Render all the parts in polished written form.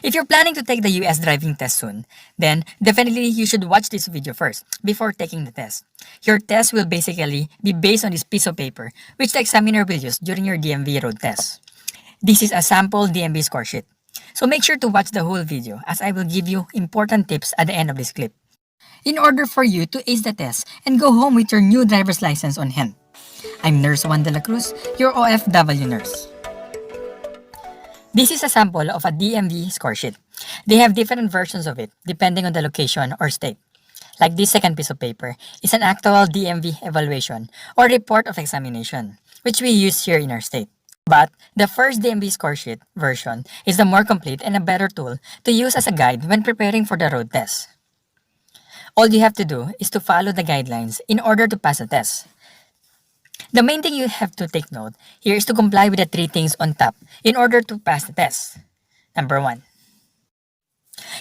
If you're planning to take the US driving test soon, then definitely you should watch this video first before taking the test. Your test will basically be based on this piece of paper which the examiner will use during your DMV road test. This is a sample DMV score sheet. So make sure to watch the whole video as I will give you important tips at the end of this clip. In order for you to ace the test and go home with your new driver's license on hand. I'm Nurse Juan de la Cruz, your OFW nurse. This is a sample of a DMV score sheet. They have different versions of it depending on the location or state. Like this second piece of paper is an actual DMV evaluation or report of examination, which we use here in our state. But the first DMV score sheet version is the more complete and a better tool to use as a guide when preparing for the road test. All you have to do is to follow the guidelines in order to pass the test. The main thing you have to take note here is to comply with the 3 things on top in order to pass the test. Number 1.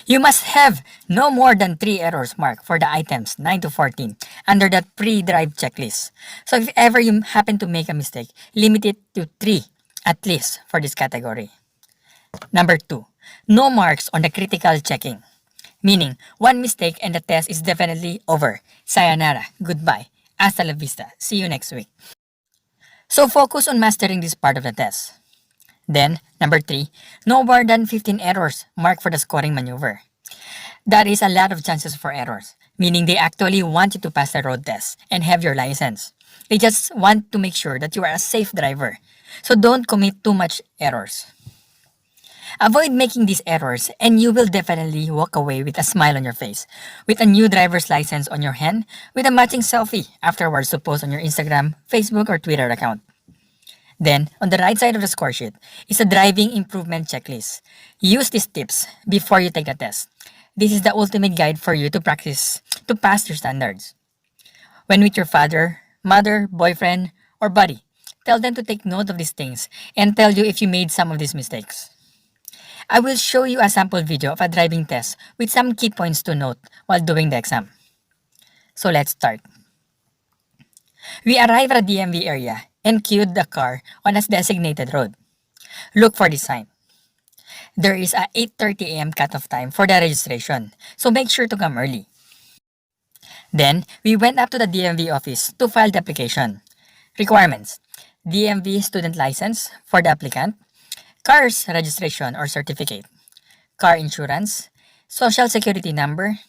You must have no more than 3 errors marked for the items 9 to 14 under the pre-drive checklist. So if ever you happen to make a mistake, limit it to 3 at least for this category. Number 2. No marks on the critical checking. Meaning, 1 mistake and the test is definitely over. Sayonara, goodbye, hasta la vista, see you next week. So focus on mastering this part of the test. Then, number 3, no more than 15 errors marked for the scoring maneuver. That is a lot of chances for errors, meaning they actually want you to pass the road test and have your license. They just want to make sure that you are a safe driver, so don't commit too much errors. Avoid making these errors and you will definitely walk away with a smile on your face, with a new driver's license on your hand, with a matching selfie afterwards to post on your Instagram, Facebook, or Twitter account. Then, on the right side of the score sheet is a driving improvement checklist. Use these tips before you take the test. This is the ultimate guide for you to practice to pass your standards. When with your father, mother, boyfriend, or buddy, tell them to take note of these things and tell you if you made some of these mistakes. I will show you a sample video of a driving test with some key points to note while doing the exam. So let's start. We arrive at a DMV area and queued the car on a designated road. Look for this sign. There is a 8:30 a.m. cutoff time for the registration, so make sure to come early. Then, we went up to the DMV office to file the application. Requirements: DMV student license for the applicant, car's registration or certificate, car insurance, social security number,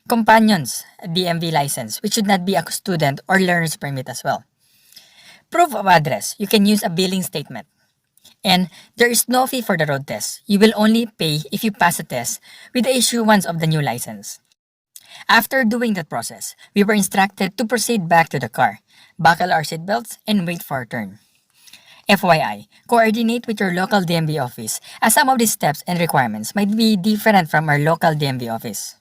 companion's DMV license, which should not be a student or learner's permit as well. Proof of address, you can use a billing statement. And there is no fee for the road test. You will only pay if you pass the test with the issuance of the new license. After doing that process, we were instructed to proceed back to the car, buckle our seatbelts, and wait for our turn. FYI, coordinate with your local DMV office as some of these steps and requirements might be different from our local DMV office.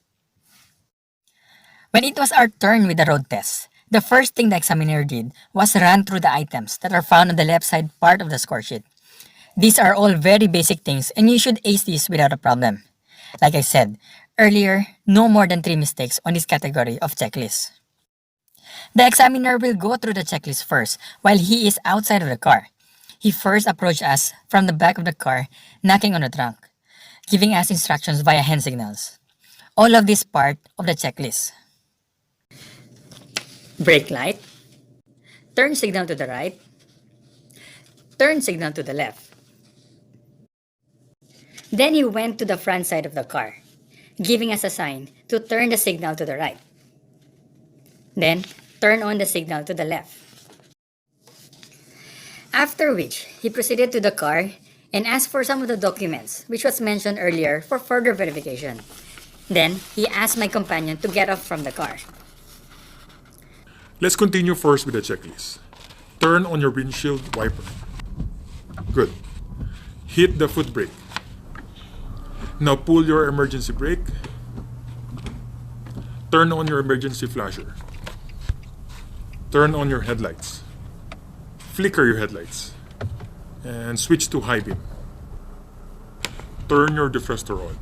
When it was our turn with the road test, the first thing the examiner did was run through the items that are found on the left side part of the score sheet. These are all very basic things and you should ace these without a problem. Like I said earlier, no more than 3 mistakes on this category of checklist. The examiner will go through the checklist first while he is outside of the car. He first approached us from the back of the car, knocking on the trunk, giving us instructions via hand signals. All of this part of the checklist. Brake light, turn signal to the right, turn signal to the left. Then he went to the front side of the car, giving us a sign to turn the signal to the right. Then, turn on the signal to the left. After which, he proceeded to the car and asked for some of the documents, which was mentioned earlier, for further verification. Then, he asked my companion to get off from the car. Let's continue first with the checklist. Turn on your windshield wiper. Good. Hit the foot brake. Now pull your emergency brake. Turn on your emergency flasher. Turn on your headlights. Flicker your headlights. And switch to high beam. Turn your defroster on.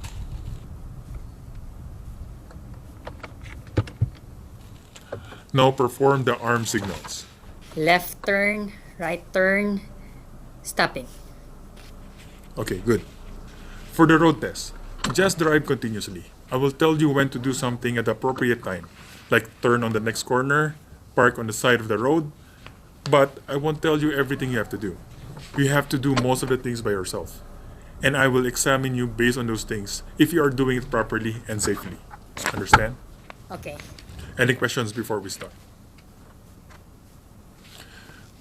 Now perform the arm signals. Left turn, right turn, stopping. Okay, good. For the road test, Just drive continuously. I will tell you when to do something at the appropriate time, like turn on the next corner, park on the side of the road, but I won't tell you everything you have to do. You have to do most of the things by yourself. And I will examine you based on those things if you are doing it properly and safely. Understand? Okay. Any questions before we start?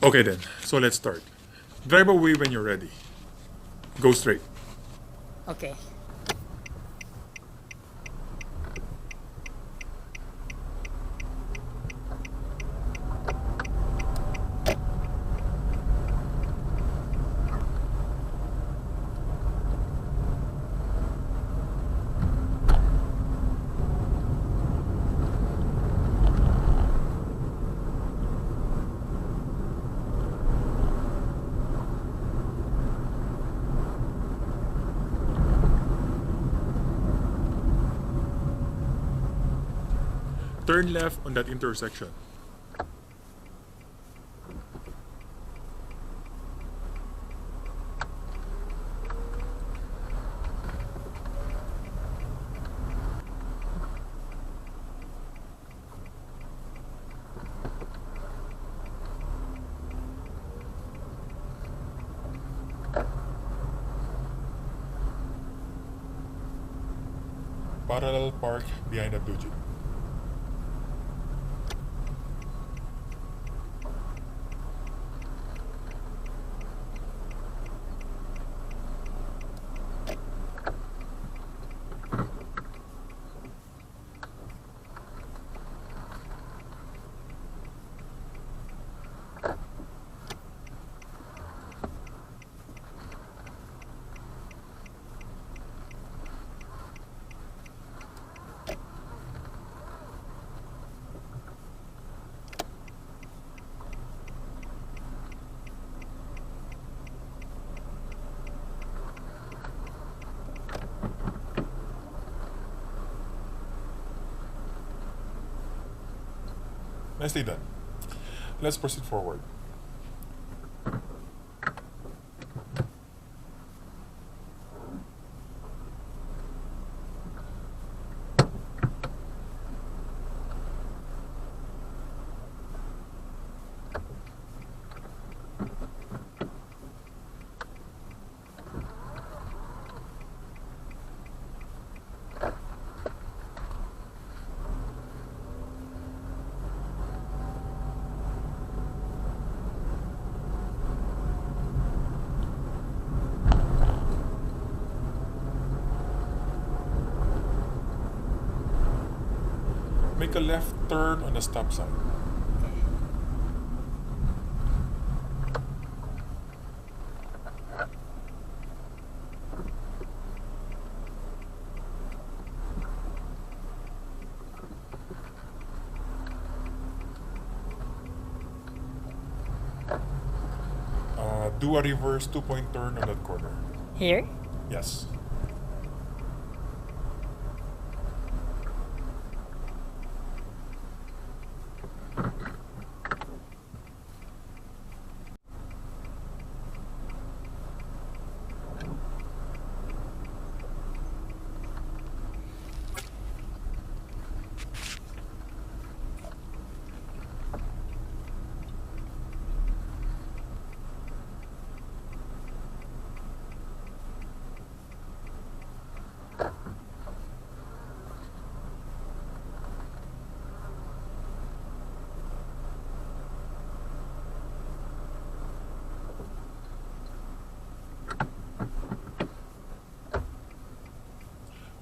Okay then, so let's start. Drive away when you're ready. Go straight. Okay. Turn left on that intersection. Parallel park behind a blue jeep. Nicely done. Let's proceed forward. Make a left turn on the stop sign. Do a reverse 2-point turn on that corner. Here? Yes.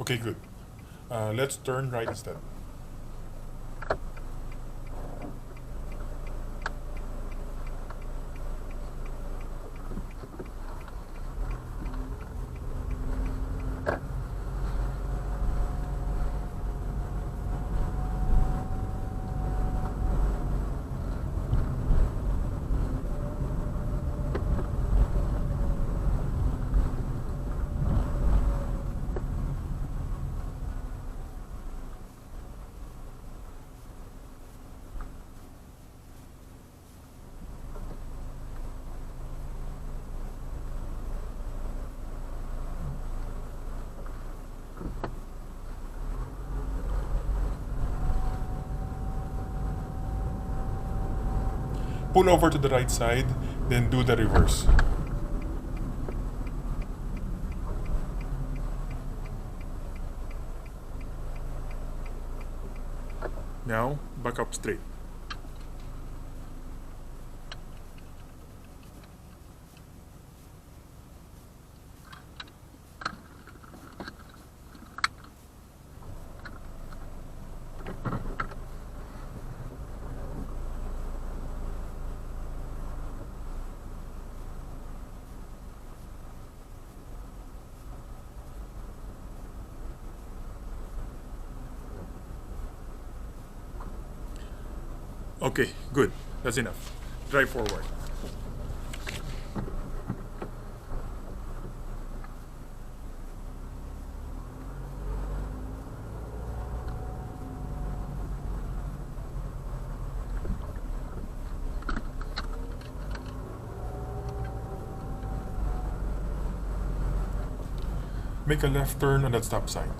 Okay, good. Let's turn right instead. Pull over to the right side, then do the reverse. Now, back up straight. Okay, good. That's enough. Drive forward. Make a left turn on that stop sign.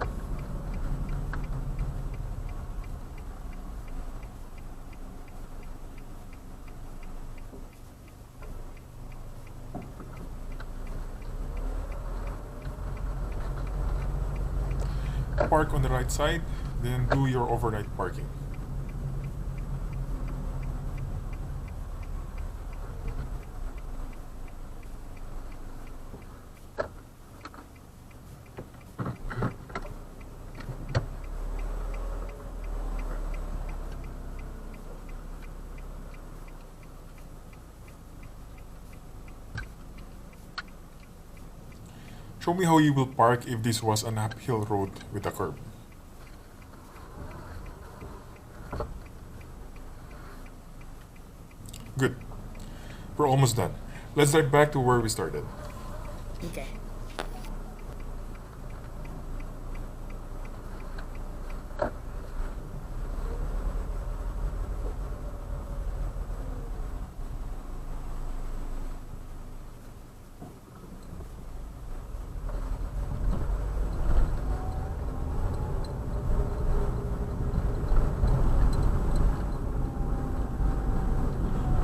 Park on the right side, then do your overnight parking. Show me how you will park if this was an uphill road with a curb. Good. We're almost done. Let's drive back to where we started. Okay.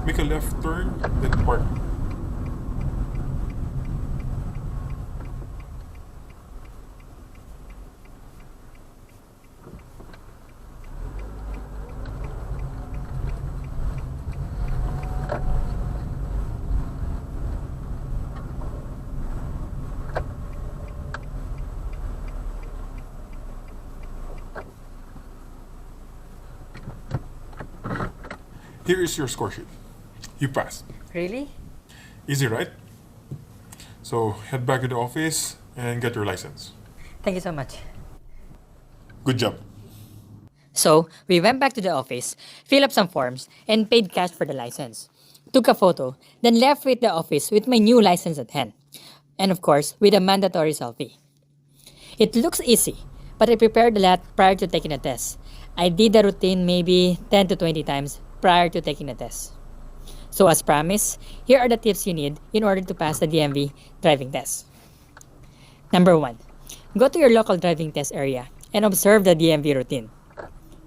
Make a left turn, then park. Here is your score sheet. You passed. Really? Easy, right? So head back to the office and get your license. Thank you so much. Good job. So, we went back to the office, filled up some forms, and paid cash for the license. Took a photo, then left with the office with my new license at hand. And of course, with a mandatory selfie. It looks easy, but I prepared a lot prior to taking the test. I did the routine maybe 10 to 20 times prior to taking the test. So as promised, here are the tips you need in order to pass the DMV driving test. Number 1. Go to your local driving test area and observe the DMV routine.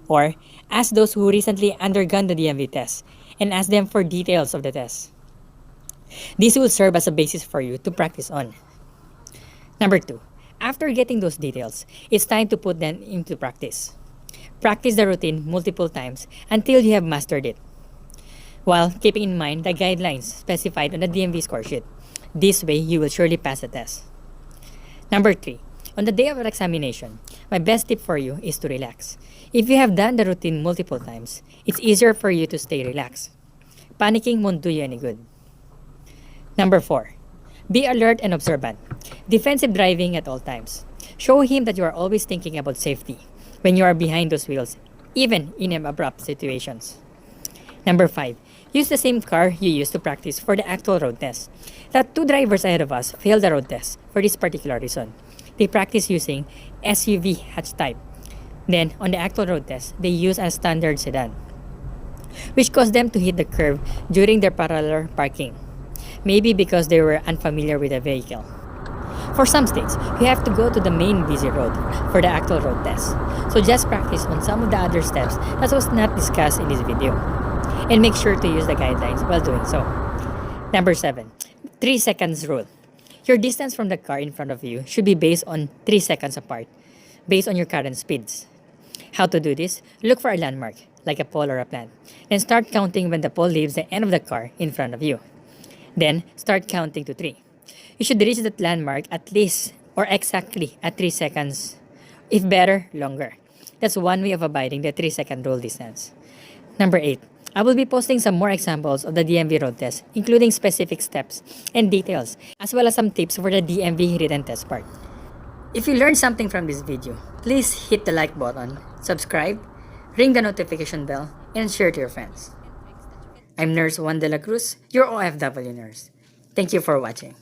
Or ask those who recently undergone the DMV test and ask them for details of the test. This will serve as a basis for you to practice on. Number 2. After getting those details, it's time to put them into practice. Practice the routine multiple times until you have mastered it, while keeping in mind the guidelines specified on the DMV score sheet. This way, you will surely pass the test. Number 3. On the day of your examination, my best tip for you is to relax. If you have done the routine multiple times, it's easier for you to stay relaxed. Panicking won't do you any good. Number 4. Be alert and observant. Defensive driving at all times. Show him that you are always thinking about safety when you are behind those wheels, even in abrupt situations. Number 5. Use the same car you used to practice for the actual road test. The 2 drivers ahead of us failed the road test for this particular reason. They practiced using SUV hatch type. Then, on the actual road test, they used a standard sedan, which caused them to hit the curb during their parallel parking. Maybe because they were unfamiliar with the vehicle. For some states, you have to go to the main busy road for the actual road test. So just practice on some of the other steps that was not discussed in this video. and make sure to use the guidelines while doing so. Number 7. 3 seconds rule. Your distance from the car in front of you should be based on 3 seconds apart, based on your current speeds. How to do this? Look for a landmark, like a pole or a plant, and start counting when the pole leaves the end of the car in front of you. Then, start counting to 3. You should reach that landmark at least or exactly at 3 seconds, if better, longer. That's one way of abiding the 3-second rule distance. Number 8. I will be posting some more examples of the DMV road test, including specific steps and details, as well as some tips for the DMV written test part. If you learned something from this video, please hit the like button, subscribe, ring the notification bell, and share to your friends. I'm Nurse Juan de la Cruz, your OFW nurse. Thank you for watching.